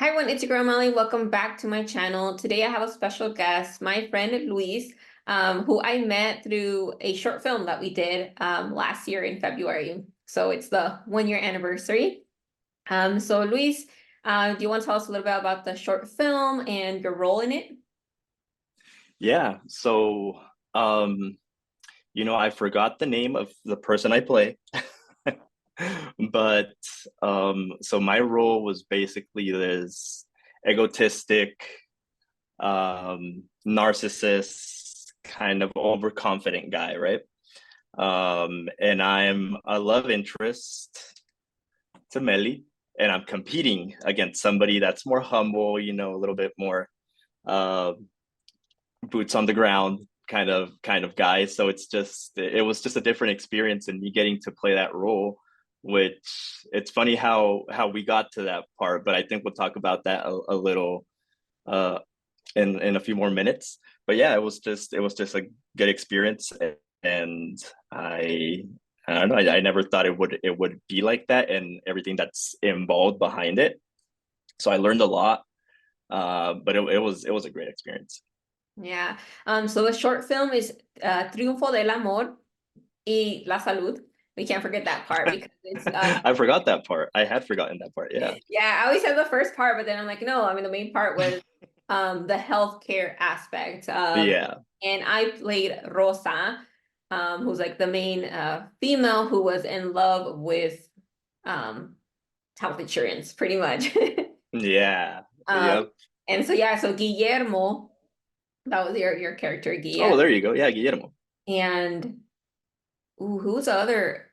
Hi everyone, it's your girl Mely. Welcome back to my channel. Today I have a special guest, my friend Luis, who I met through a short film that we did last year in February. So it's the 1 year anniversary. So Luis, do you want to tell us a little bit about the short film and your role in it? Yeah, so um, I forgot the name of the person I play. But so my role was basically this egotistic, narcissist, kind of overconfident guy, right? And I'm a love interest to Mely, and I'm competing against somebody that's more humble, a little bit more uh boots on the ground kind of guy. So it was just a different experience and me getting to play that role, which it's funny how we got to that part, but I think we'll talk about that a little uh in a few more minutes. But yeah, it was just a good experience, and I don't know, I never thought it would be like that and everything that's involved behind it. So I learned a lot, but it was a great experience. Yeah. So the short film is Triunfo del Amor y la Salud. We can't forget that part because it's I forgot that part. I had forgotten that part. Yeah. yeah, I always said the first part, but then I'm like, no, I mean the main part was the healthcare aspect. Yeah. And I played Rosa, who's like the main female who was in love with um health insurance, pretty much. Yeah. um Yep. and so yeah, so Guillermo, that was your character, Oh, Guilla. there you go. Yeah, Guillermo. And ooh, who's the other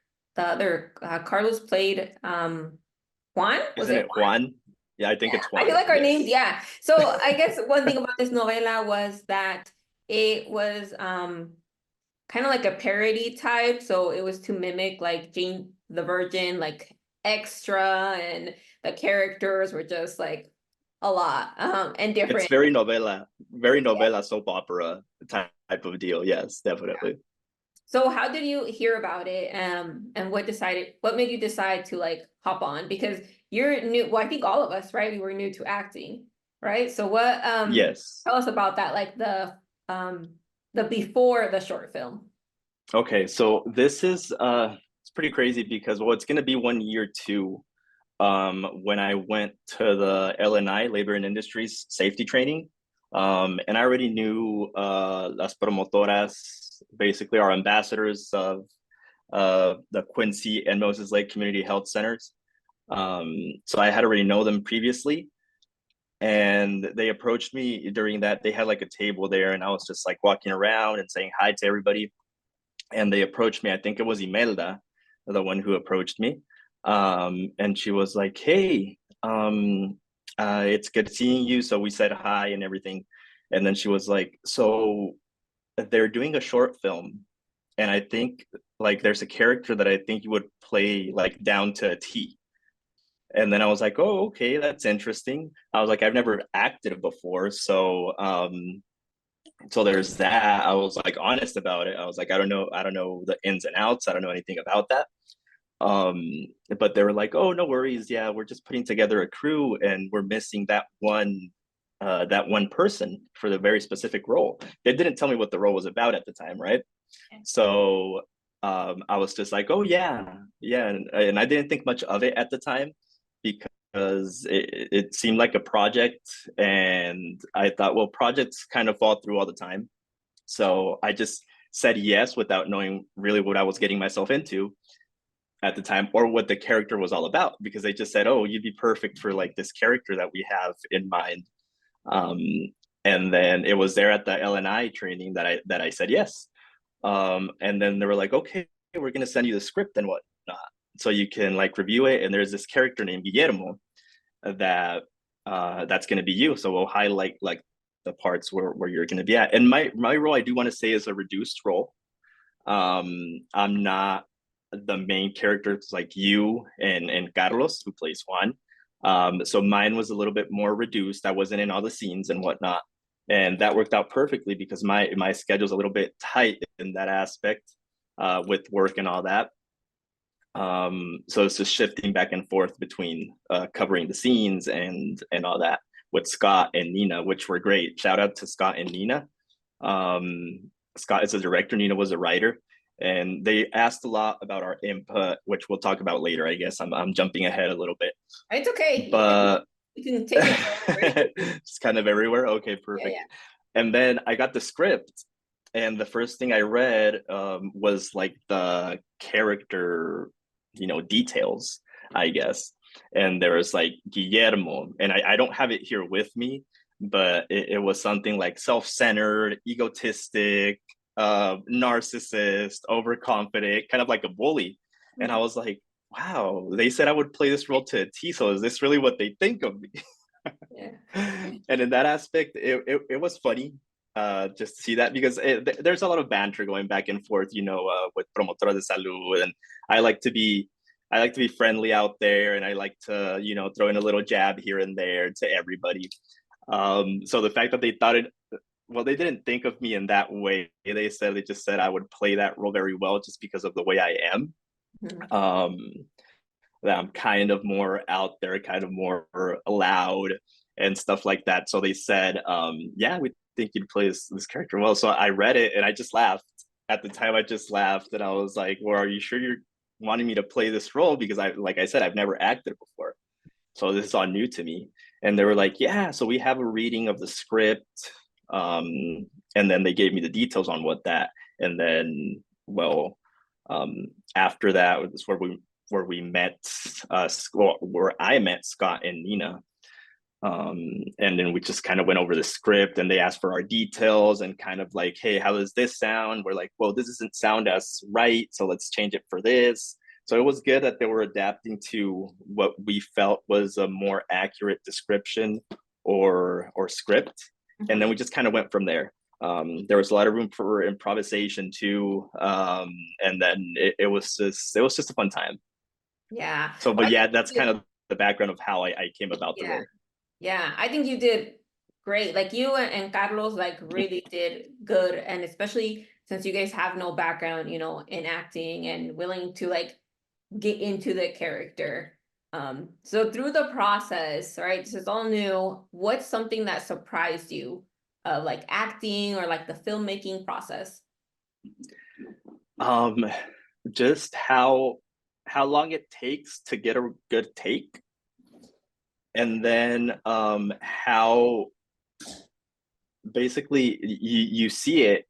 Carlos played Juan? Was Isn't it it Juan? Yeah, I think Yeah, it's I feel Juan. like our names, Yes. yeah. So I guess one thing about this novela was that it was kind of like a parody type. So it was to mimic like Jane the Virgin, like extra, and the characters were just like a lot and It's different. very Yeah. novela soap opera type of deal. Yes, definitely. So how did you hear about it? And what made you decide to like hop on? Because you're new, well, I think all of us, right? We were new to acting, right? So what Yes. tell us about that, like the before the short film. Okay, so this is it's pretty crazy because well, it's gonna be 1 year too. When I went to the LNI, Labor and Industries Safety Training. And I already knew Las Promotoras, basically our ambassadors of the Quincy and Moses Lake Community Health Centers. So I had already know them previously. And they approached me during that. They had like a table there, and I was just like walking around and saying hi to everybody. And they approached me. I think it was Imelda, the one who approached me. And she was like, "Hey, it's good seeing you." So we said hi and everything. And then she was like, "So they're doing a short film, and I think like there's a character that I think you would play like down to a T." And then I was like, "Oh, okay, that's interesting." I was like, "I've never acted before, so there's that." I was like honest about it. I was like, I don't know the ins and outs. I don't know anything about that. Um, but they were like, "Oh, no worries. Yeah, we're just putting together a crew, and we're missing that one person for the very specific role." They didn't tell me what the role was about at the time, right? So I was just like, "Oh yeah, yeah," and I didn't think much of it at the time because it seemed like a project, and I thought, well, projects kind of fall through all the time. So I just said yes without knowing really what I was getting myself into at the time or what the character was all about, because they just said, "Oh, you'd be perfect for like this character that we have in mind." Um, and then it was there at the LNI training that I said yes. And then they were like, "Okay, we're gonna send you the script and whatnot, so you can like review it." And there's this character named Guillermo that's gonna be you. So we'll highlight like the parts where you're gonna be at. And my role, I do want to say, is a reduced role. I'm not the main characters like you and Carlos, who plays Juan. So mine was a little bit more reduced. I wasn't in all the scenes and whatnot, and that worked out perfectly because my schedule's a little bit tight in that aspect with work and all that. So it's just shifting back and forth between covering the scenes and all that with Scott and Nina, which were great. Shout out to Scott and Nina. Scott is a director, Nina was a writer, and they asked a lot about our input, which we'll talk about later. I guess I'm jumping ahead a little bit, It's okay. but You can take it wherever. it's kind of everywhere. Okay, Yeah, perfect. yeah. And then I got the script, and the first thing I read was like the character, details, I guess. And there was like Guillermo, and I don't have it here with me, but it was something like self-centered, egotistic, narcissist, overconfident, kind of like a bully. And I was like, wow, they said I would play this role to a T, so is this really what they think of me? Yeah. And in that aspect, it was funny just to see that because there's a lot of banter going back and forth, with Promotora de Salud, and I like to be I like to be friendly out there, and I like to throw in a little jab here and there to everybody. So the fact that they thought it, well, they didn't think of me in that way. They just said I would play that role very well just because of the way I am. Mhm. Um, that I'm kind of more out there, kind of more loud and stuff like that. So they said, yeah, we think you'd play this character well. So I read it and I just laughed. At the time, I just laughed and I was like, well, are you sure you're wanting me to play this role? Because like I said, I've never acted before. So this is all new to me. And they were like, yeah, so we have a reading of the script. And then they gave me the details on what that. And then, well, after that was where we met, where I met Scott and Nina. And then we just kind of went over the script and they asked for our details and kind of like, hey, how does this sound? We're like, well, this doesn't sound as right, so let's change it for this. So it was good that they were adapting to what we felt was a more accurate description or script. And then we just kind of went from there. There was a lot of room for improvisation too. And then it was just a fun time. Yeah. So, Well, but I think yeah, you that's kind did, of the background of how I came about the yeah. role. Yeah, I think you did great. Like you and Carlos like really did good. And especially since you guys have no background, in acting and willing to like get into the character. So through the process, right? This is all new. What's something that surprised you? Like acting or like the filmmaking process? Um, just how long it takes to get a good take, and then how basically you see it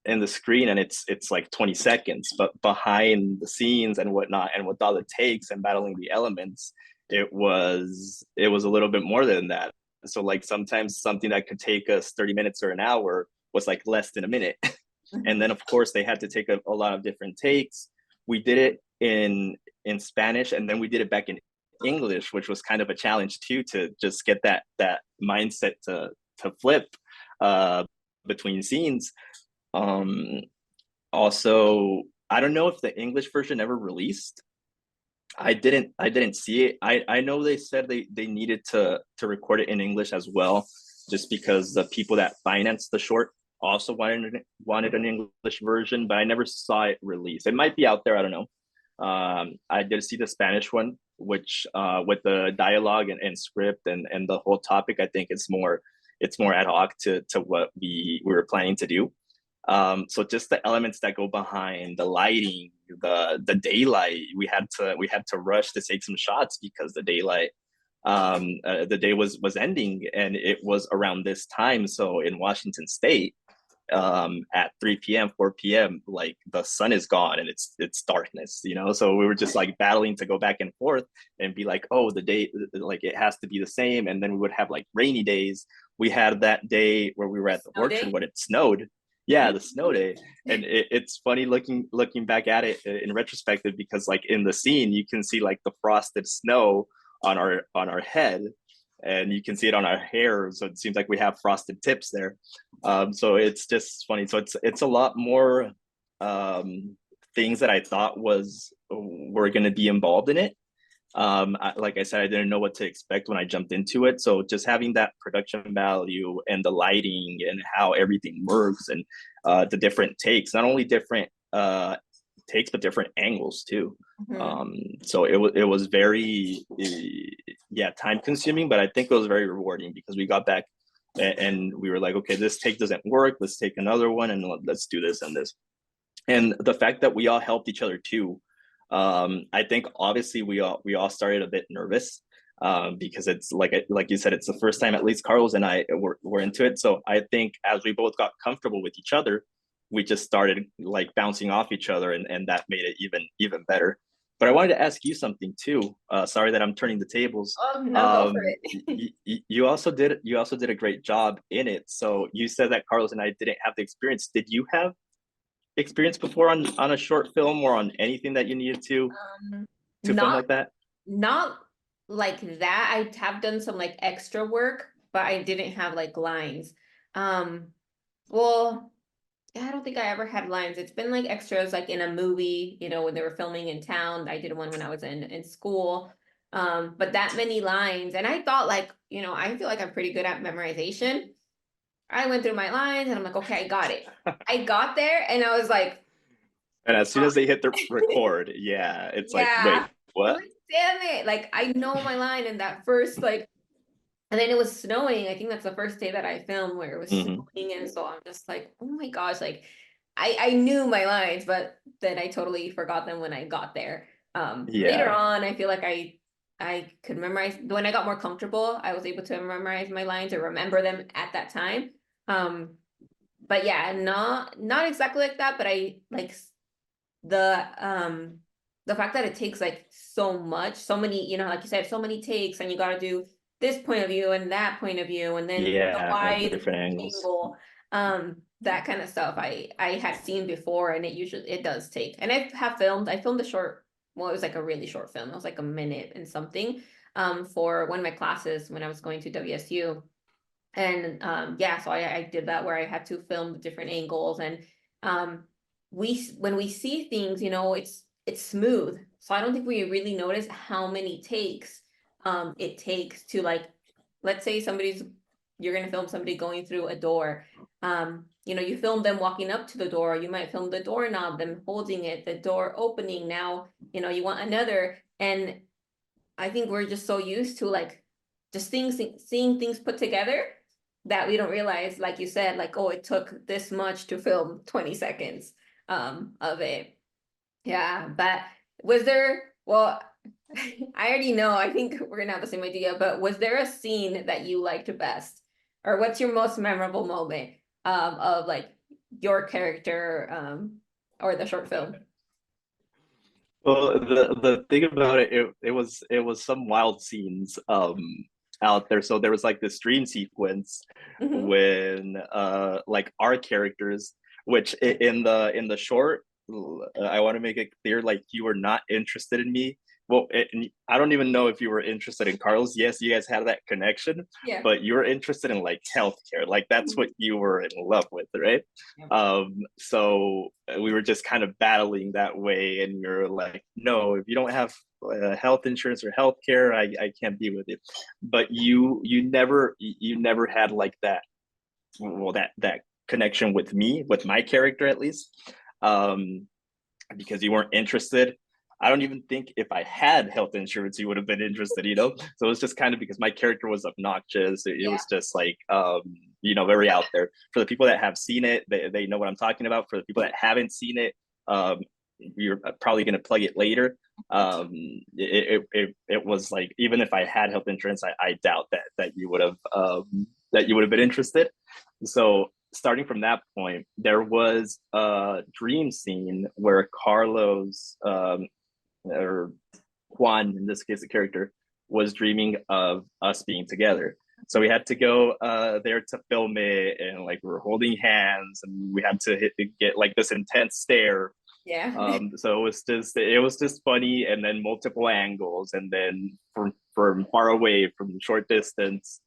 in the screen and it's like 20 seconds, but behind the scenes and whatnot and with all the takes and battling the elements, it was a little bit more than that. So like sometimes something that could take us 30 minutes or an hour was like less than a minute. And then of course they had to take a lot of different takes. We did it in Spanish, and then we did it back in English, which was kind of a challenge too, to just get that mindset to flip uh between scenes. um Also, I don't know if the English version ever released. I didn't see it. I know they said they needed to record it in English as well, just because the people that financed the short also wanted an English version, but I never saw it released. It might be out there, I don't know. I did see the Spanish one, which with the dialogue and script and the whole topic, I think it's more ad hoc to what we were planning to do. So just the elements that go behind the lighting, the daylight, we had to rush to take some shots because the day was ending, and it was around this time. So in Washington State, at 3 p.m., 4 p.m., like the sun is gone and it's darkness, so we were just like battling to go back and forth and be like, oh, the day, like it has to be the same. And then we would have like rainy days. We had that day where we were at the Snow orchard day? when it snowed. Yeah, the snow day. And it's funny looking back at it in retrospective, because like in the scene you can see like the frosted snow on our head, and you can see it on our hair, so it seems like we have frosted tips there. So it's just funny. So it's a lot more things that I thought were going to be involved in it. Like I said, I didn't know what to expect when I jumped into it. So just having that production value and the lighting and how everything works, and the different takes, not only different takes, but different angles too. Mhm. So it was very yeah, time consuming, but I think it was very rewarding because we got back and we were like, okay, this take doesn't work. Let's take another one and let's do this and this. And the fact that we all helped each other too, I think obviously we all started a bit nervous, because it's like you said, it's the first time at least Carlos and I were into it. So I think as we both got comfortable with each other, we just started like bouncing off each other, and that made it even better. But I wanted to ask you something too. Sorry that I'm turning the tables. Oh no, go for it. You also did a great job in it. So you said that Carlos and I didn't have the experience. Did you have experience before on a short film or on anything that you needed Um, to film not like that? not like that. I have done some like extra work, but I didn't have like lines. Um, well, I don't think I ever had lines. It's been like extras like in a movie, when they were filming in town. I did one when I was in school. But that many lines, and I thought like, I feel like I'm pretty good at memorization. I went through my lines and I'm like, okay, I got it. I got there and I was like, And as soon oh, as they hit the record, yeah, it's like, yeah. wait, I'm what? like, damn it. Like I know my line in that first like, and then it was snowing. I think that's the first day that I filmed where it was Hmm. snowing, and so I'm just like, oh my gosh, like I knew my lines, but then I totally forgot them when I got there. Later Yeah. on, I feel like I could memorize when I got more comfortable. I was able to memorize my lines or remember them at that time. Um, but yeah, not exactly like that, but I like the um the fact that it takes like so much, so many, like you said, so many takes, and you got to do this point of view and that point of view, and then the Yeah, wide different angles. angle, that kind of stuff I had seen before, and it does take. And I filmed a short, well, it was like a really short film. It was like a minute and something, for one of my classes when I was going to WSU. And yeah, so I did that where I had to film the different angles, and um when we see things, it's smooth, so I don't think we really notice how many takes it takes to, like, let's say you're going to film somebody going through a door. You film them walking up to the door, you might film the doorknob, them holding it, the door opening. Now you want another. And I think we're just so used to like just seeing things put together that we don't realize, like you said, like, oh, it took this much to film 20 seconds of it. Yeah, but was there, well, I already know, I think we're gonna have the same idea, but was there a scene that you liked best? Or what's your most memorable moment of like your character or the short film? Well, the thing about it was some wild scenes out there. So there was like this dream sequence Hmm. when like our characters, which in the short, I want to make it clear, like you were not interested in me. Well, and I don't even know if you were interested in Carlos. Yes, you guys had that connection, Yeah. but you were interested in like healthcare. Like that's what Mhm. you were in love with, right? Yeah. So we were just kind of battling that way, and we were like, no, if you don't have health insurance or healthcare, I can't be with you. But you never had like that, well, that connection with me, with my character at least, um because you weren't interested. I don't even think if I had health insurance, you would have been interested. So it was just kind of because my character was obnoxious. It Yeah. was just like, very out there. For the people that have seen it, they know what I'm talking about. For the people that haven't seen it, um, you're probably going to plug it later. It was like, even if I had health insurance, I doubt that you would have been interested. So starting from that point, there was a dream scene where Carlos, or Juan, in this case, the character, was dreaming of us being together. So we had to go there to film it, and like we were holding hands, and we had to get like this intense stare. Yeah. So it was just funny, and then multiple angles, and then from far away, from short distance,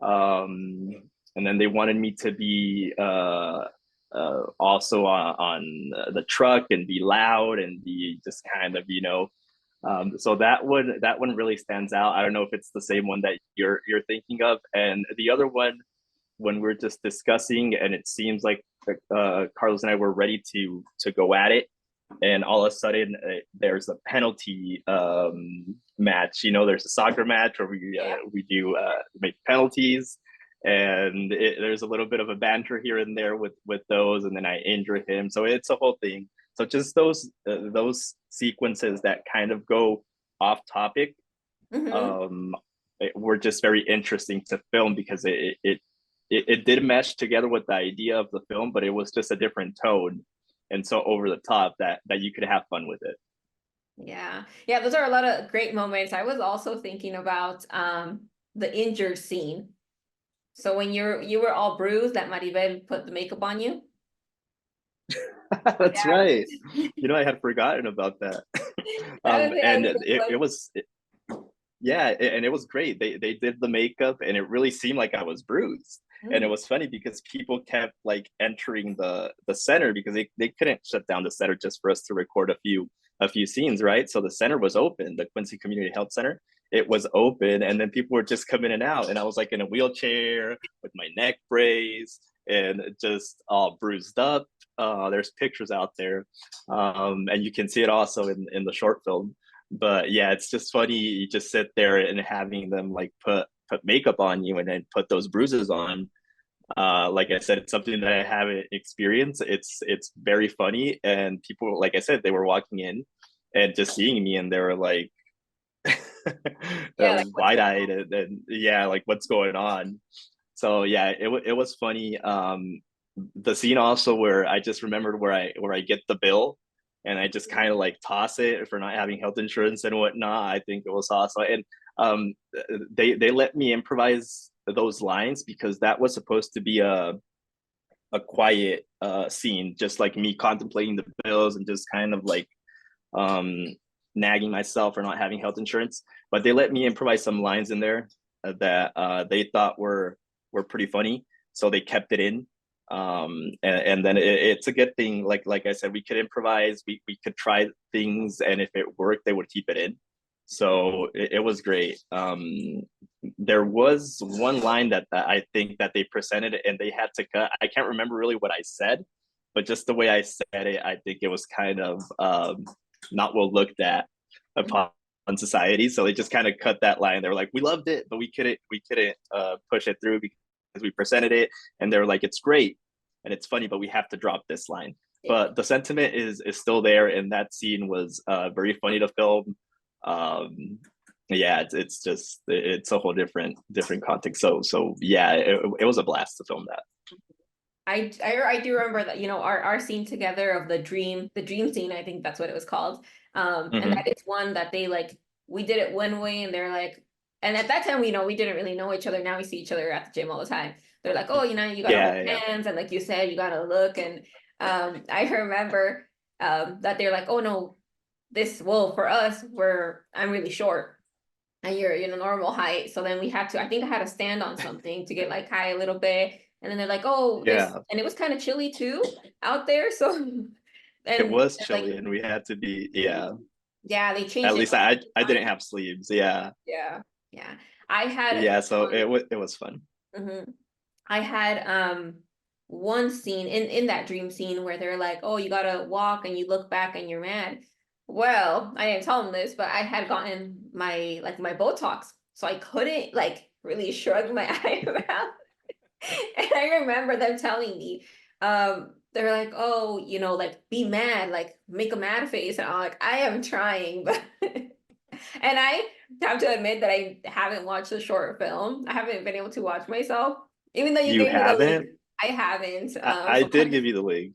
um, and then they wanted me to be also on the truck and be loud and be just kind of, so that one really stands out. I don't know if it's the same one that you're thinking of. And the other one, when we're just discussing, and it seems like Carlos and I were ready to go at it. and all of a sudden there's a penalty match. You know, there's a soccer match where Yeah. we do make penalties, and there's a little bit of a banter here and there with those, and then I injure him, so it's a whole thing. So just those sequences that kind of go off topic Hmm. um, were just very interesting to film because it did mesh together with the idea of the film, but it was just a different tone and so over the top that you could have fun with it. Yeah. Yeah, those are a lot of great moments. I was also thinking about the injured scene. So when you were all bruised, that Maribel put the makeup on you. That's Yeah. right. You know, I had forgotten about that. That was it. I And was it was yeah, and it was great. They did the makeup, and it really seemed like I was bruised. And it like, was funny because people kept like entering the center because they couldn't shut down the center just for us to record a few scenes, right? So the center was open, the Quincy Community Health Center. It was open, and then people were just coming in and out, and I was like in a wheelchair with my neck brace and just all bruised up. There's pictures out there, and you can see it also in the short film. But yeah, it's just funny. You just sit there and having them like put makeup on you and then put those bruises on. Like I said, it's something that I haven't experienced. It's very funny, and people, like I said, they were walking in and just seeing me, and they were like yeah, like what's wide going eyed, and yeah, like what's going on. So yeah, it was funny. The scene also where I just remembered where I get the bill and I just kind of like toss it for not having health insurance and whatnot. I think it was awesome, and um, they let me improvise those lines because that was supposed to be a quiet scene, just like me contemplating the bills and just kind of like um, nagging myself for not having health insurance. But they let me improvise some lines in there that they thought were pretty funny, so they kept it in. And then it's a good thing. Like I said, we could improvise, we could try things, and if it worked, they would keep it in. So it was great. There was one line that I think that they presented and they had to cut. I can't remember really what I said, but just the way I said it, I think it was kind of not well looked at upon society. So they just kind of cut that line. They were like, "We loved it, but we couldn't push it through because we presented it." And they were like, "It's great and it's funny, but we have to drop this line." yeah. But the sentiment is still there, and that scene was very funny to film. Um, yeah, it's just it's a whole different context. So yeah, it was a blast to film that. I do remember that, our scene together of the dream scene, I think that's what it was called. And that Mm-hmm. it's one that they like, we did it one way and they're like, and at that time, we didn't really know each other. Now we see each other at the gym all the time. They're like, oh, you gotta hold Yeah, yeah, hands. And like you said, you gotta look. And I remember that they're like, oh no, well, for us, I'm really short and you're normal height. So then we had to, I think I had to stand on something to get like high a little bit. And then they're like, oh, yeah. and it was kind of chilly too out there. So, It and was like, chilly, and we had to be yeah. yeah, they changed At it least up. I didn't have sleeves. Yeah, Yeah. Yeah. I had yeah. So one, it was fun. mhm. I had one scene in that dream scene where they're like, oh, you gotta walk and you look back and you're mad. Well, I didn't tell them this, but I had gotten my Botox, so I couldn't like really shrug my eyebrow. And I remember them telling me, they're like, oh, like be mad, like make a mad face. And I'm like, I am trying, but and I have to admit that I haven't watched the short film. I haven't been able to watch myself, even though you You gave me the link. haven't? I haven't. I So did give you the link.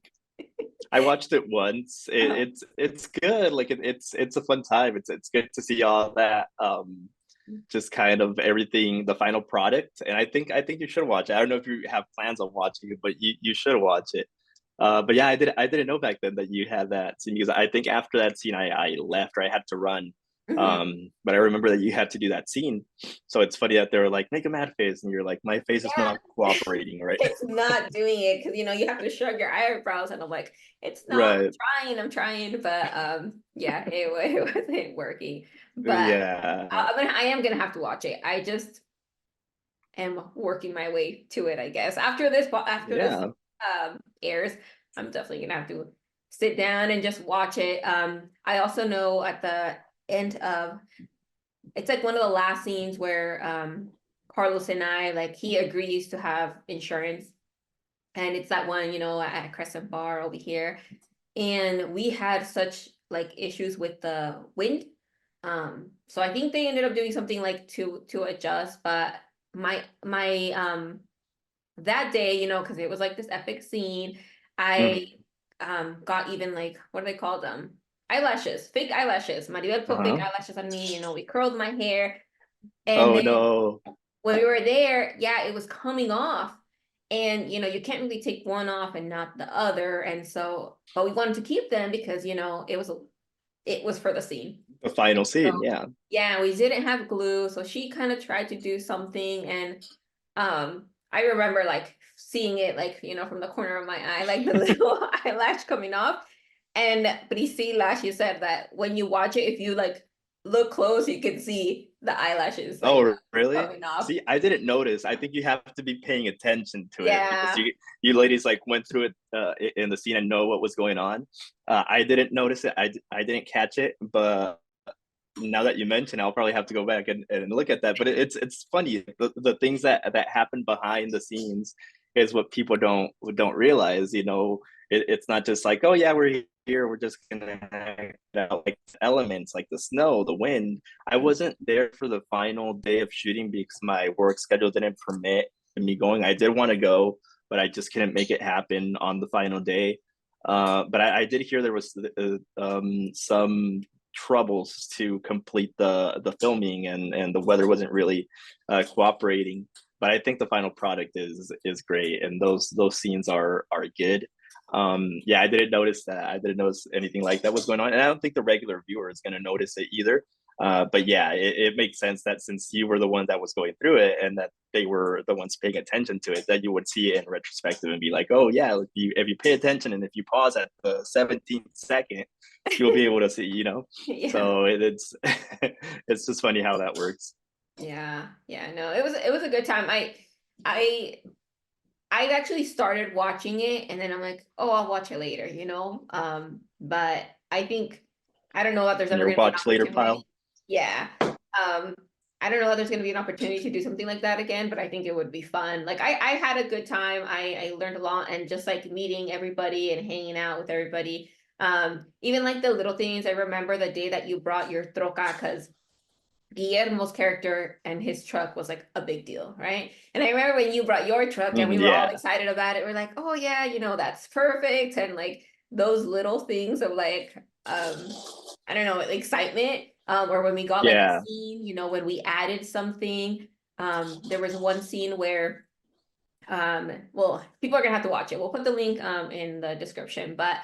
I watched it once. It's good. Like it's a fun time. It's good to see all that. Just kind of everything, the final product. And I think you should watch it. I don't know if you have plans on watching it, but you should watch it. But yeah, I didn't know back then that you had that scene because I think after that scene I left or I had to run. Mhm. But I remember that you had to do that scene. So it's funny that they were like, make a mad face, and you're like, my face is not cooperating, right? It's not doing it because you have to shrug your eyebrows, and I'm like, it's not. Right. I'm trying, but yeah, it wasn't working. But Yeah. I am gonna have to watch it. I just am working my way to it, I guess. After this Yeah. airs, I'm definitely gonna have to sit down and just watch it. I also know at the end of it's like one of the last scenes where Carlos and I like he agrees to have insurance, and it's that one, at Crescent Bar over here. And we had such like issues with the wind. So I think they ended up doing something like to adjust, but my that day, because it was like this epic scene, Mhm. I got even like what do they call them? Eyelashes, fake eyelashes. Maribel put fake Uh-huh. eyelashes on me, we curled my hair. And Oh then no, when we were there, yeah, it was coming off. And you can't really take one off and not the other. And so, but we wanted to keep them because, it was for the scene. the final scene, So yeah. yeah, we didn't have glue. So she kind of tried to do something. And I remember like seeing it like, from the corner of my eye, like the little eyelash coming off. And Priscilla, she said that when you watch it, if you like look close, you can see the eyelashes like Oh, really? coming off. See, I didn't notice. I think you have to be paying attention to it because Yeah. you ladies like went through it in the scene and know what was going on. I didn't notice it. I didn't catch it, but now that you mention, I'll probably have to go back and look at that. But it's funny the things that happen behind the scenes is what people don't realize. It's not just like, oh yeah, we're here, we're just gonna act out like elements like the snow, the wind. I wasn't there for the final day of shooting because my work schedule didn't permit me going. I did want to go, but I just couldn't make it happen on the final day. But I did hear there was some troubles to complete the filming, and the weather wasn't really cooperating. But I think the final product is great, and those scenes are good. Yeah, I didn't notice that. I didn't notice anything like that was going on, and I don't think the regular viewer is going to notice it either. But yeah, it makes sense that since you were the one that was going through it, and that they were the ones paying attention to it, that you would see it in retrospective and be like, oh yeah, if you pay attention and if you pause at the 17th second, you'll be able to see, Yeah. so it's it's just funny how that works. Yeah. Yeah. No, it was a good time. I I actually started watching it and then I'm like, oh, I'll watch it later, But I think I don't know that there's In ever your gonna be an watch later opportunity. pile. Yeah. Um, I don't know that there's gonna be an opportunity to do something like that again, but I think it would be fun. Like I had a good time. I learned a lot and just like meeting everybody and hanging out with everybody. Even like the little things. I remember the day that you brought your troca because Guillermo's character and his truck was like a big deal, right? And I remember when you brought your truck and we were all Yeah, excited about it. We're like, oh yeah, that's perfect. And like those little things of like I don't know, excitement. Or when we got like a yeah. scene, when we added something. There was one scene where well, people are gonna have to watch it. We'll put the link in the description, but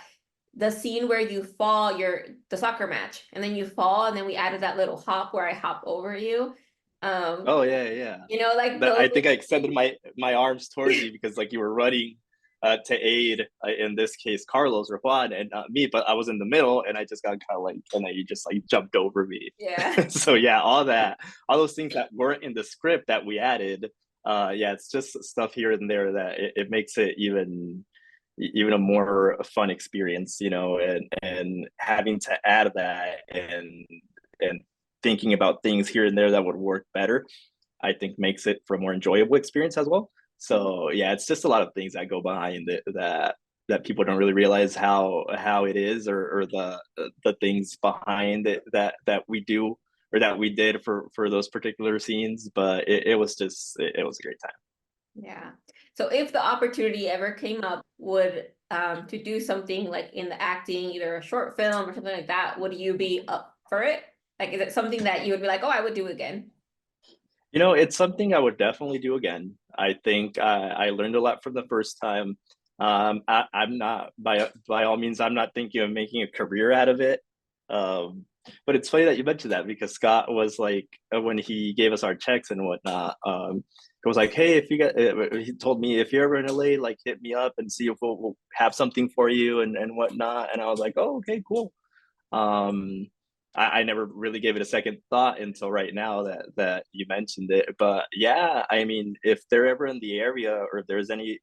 the scene where you fall, you're the soccer match, and then you fall, and then we added that little hop where I hop over you. Um, Oh yeah, yeah. like That those. I think I extended my arms towards you because like you were running to aid, in this case Carlos or Juan and not me, but I was in the middle and I just got kind of like, and then you just like jumped over me. Yeah. So yeah, all those things that weren't in the script that we added. Yeah, it's just stuff here and there that it makes it even a more fun experience, and having to add that and thinking about things here and there that would work better, I think makes it for a more enjoyable experience as well. So yeah, it's just a lot of things that go behind it that people don't really realize how it is, or the things behind it that we do or that we did for those particular scenes. But it was just it was a great time. Yeah. So if the opportunity ever came up, would to do something like in the acting, either a short film or something like that, would you be up for it? Like, is it something that you would be like, oh, I would do again? It's something I would definitely do again. I think I learned a lot from the first time. I'm not by all means. I'm not thinking of making a career out of it. But it's funny that you mentioned that because Scott was like, when he gave us our checks and whatnot. It was like, hey, if you get, he told me if you're ever in LA, like hit me up and see if we'll have something for you and whatnot. And I was like, oh, okay, cool. Um, I never really gave it a second thought until right now that you mentioned it. But yeah, I mean, if they're ever in the area or if there's any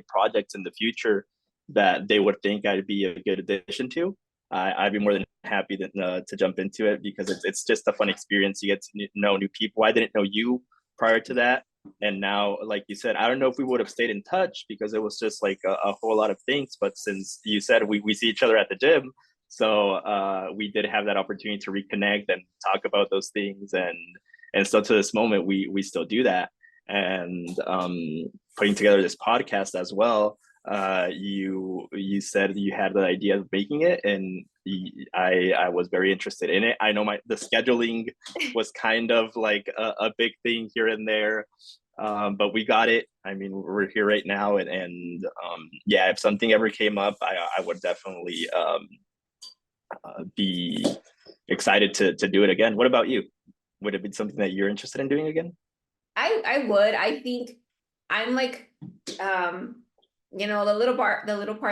projects in the future, that they would think I'd be a good addition to, I'd be more than happy to jump into it, because it's just a fun experience. You get to know new people. I didn't know you prior to that, and now, like you said, I don't know if we would have stayed in touch because it was just like a whole lot of things. But since you said we see each other at the gym, so we did have that opportunity to reconnect and talk about those things, and still to this moment we still do that. And putting together this podcast as well, you said you had the idea of making it, and I was very interested in it. I know the scheduling was kind of like a big thing here and there, but we got it. I mean, we're here right now, and yeah, if something ever came up, I would definitely be excited to do it again. What about you? Would it be something that you're interested in doing again? I would. I think I'm like, um, the little part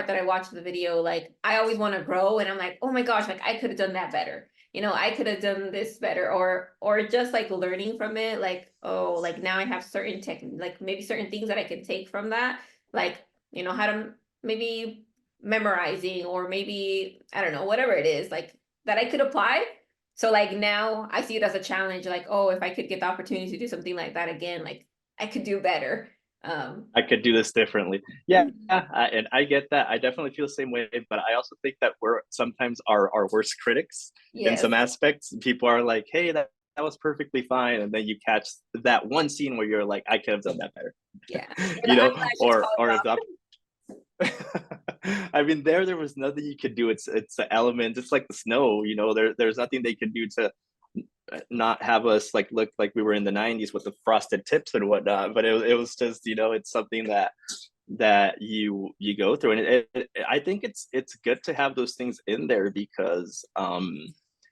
that I watched the video, like I always want to grow, and I'm like, oh my gosh, like I could have done that better. I could have done this better, or just like learning from it, like, oh, like now I have certain like maybe certain things that I can take from that, like, how to maybe memorizing, or maybe I don't know, whatever it is, like that I could apply. So like now I see it as a challenge, like, oh, if I could get the opportunity to do something like that again, like I could do better. I could do this differently. Yeah, and I get that. I definitely feel the same way, but I also think that we're sometimes our worst critics in yes. some aspects. People are like, "Hey, that was perfectly fine," and then you catch that one scene where you're like, "I could have done that better," Yeah. Or the you know, eyelashes or falling if off. the I mean, there was nothing you could do. It's the elements. It's like the snow. There's nothing they could do to not have us like look like we were in the '90s with the frosted tips and whatnot. But it was just, it's something that you go through, and I think it's good to have those things in there, because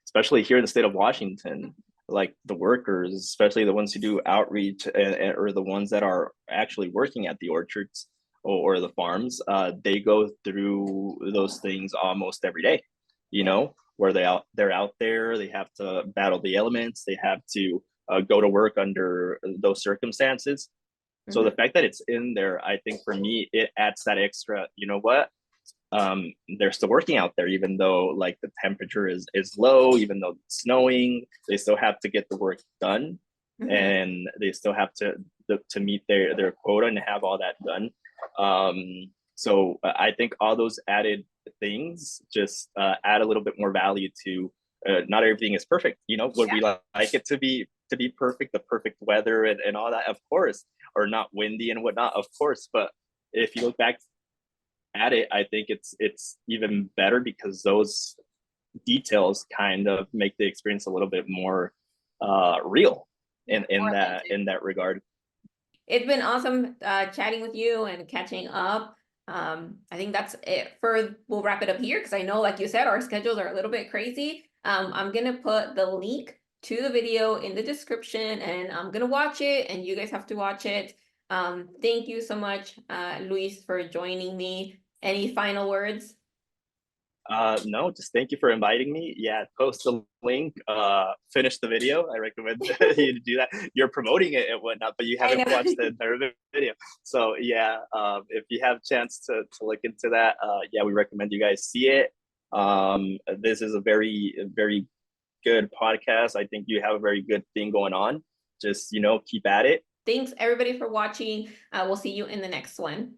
especially here in the state of Washington, like the workers, especially the ones who do outreach, or the ones that are actually working at the orchards or the farms, they go through those things almost every day, Yeah. where they're out there, they have to battle the elements, they have to go to work under those circumstances. So the Mhm. fact that it's in there, I think for me, it adds that extra, what? They're still working out there, even though like the temperature is low, even though it's snowing, they still have to get the work done, Mhm. and they still have to meet their quota and have all that done. So I think all those added things just add a little bit more value to, not everything is perfect. Would we like it to be perfect, the perfect weather and all that? Of course. Or not windy and whatnot, of course. But if you look back at it, I think it's even better, because those details kind of make the experience a little bit more real Yeah. in More that authentic. in that regard. It's been awesome chatting with you and catching up. I think that's it for, we'll wrap it up here because I know, like you said, our schedules are a little bit crazy. I'm gonna put the link to the video in the description, and I'm gonna watch it, and you guys have to watch it. Thank you so much, Luis, for joining me. Any final words? No, just thank you for inviting me. Yeah, post the link, finish the video. I recommend you to do that. You're promoting it and whatnot, but you I haven't watched the know. entire video. So yeah, if you have a chance to look into that, yeah, we recommend you guys see it. This is a very, very good podcast. I think you have a very good thing going on. Just, keep at it. Thanks everybody for watching. We'll see you in the next one.